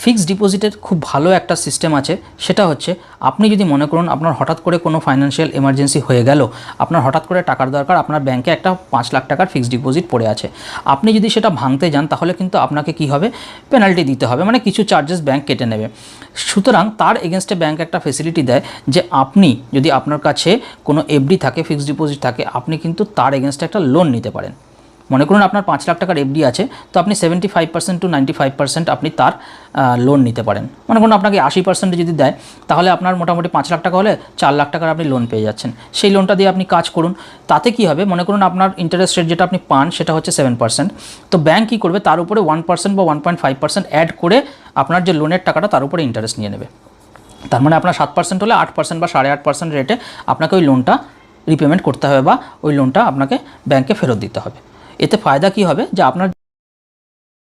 Fixed ডিপোজিটের খুব ভালো একটা সিস্টেম আছে, সেটা হচ্ছে আপনি যদি মনে করুন আপনার হঠাৎ করে কোনো ফাইন্যান্সিয়াল এমার্জেন্সি হয়ে গেল, আপনার হঠাৎ করে টাকার দরকার, আপনার ব্যাংকে একটা 5 লাখ টাকার ফিক্সড ডিপোজিট পড়ে আছে, আপনি যদি সেটা ভাঙতে যান তাহলে কিন্তু আপনাকে কি হবে, পেনাল্টি দিতে হবে, মানে কিছু চার্জেস ব্যাংক কেটে নেবে। সুতরাং তার এগেনস্টে ব্যাংক একটা ফেসিলিটি দেয় যে আপনি যদি আপনার কাছে কোনো এফডি থাকে, ফিক্সড ডিপোজিট থাকে, আপনি কিন্তু তার এগেনস্টে একটা লোন নিতে পারেন। মনে করুন আপনার 5 লাখ টাকার এফডি আছে, তো আপনি 75% টু 95% আপনি তার লোন নিতে পারেন। মনে করুন আপনাকে 80% যদি দেয়, তাহলে আপনার মোটামুটি 5 লাখ টাকা হলে 4 লাখ টাকার আপনি লোন পেয়ে যাচ্ছেন। সেই লোনটা দিয়ে আপনি কাজ করুন। তাতে কি হবে, মনে করুন আপনার ইন্টারেস্ট রেট যেটা আপনি পান সেটা হচ্ছে 7%, তো ব্যাংক কী করবে, তার উপরে 1% বা 1.5% অ্যাড করে আপনার যে লোনের টাকাটা তার উপরে ইন্টারেস্ট নিয়ে নেবে। তার মানে আপনার 7% হলে 8% বা 8.5% রেটে আপনাকে ওই লোনটা রিপেমেন্ট করতে হবে, বা ওই লোনটা আপনাকে ব্যাংকে ফেরত দিতে হবে। এতে ফায়দা কি হবে, যে আপনার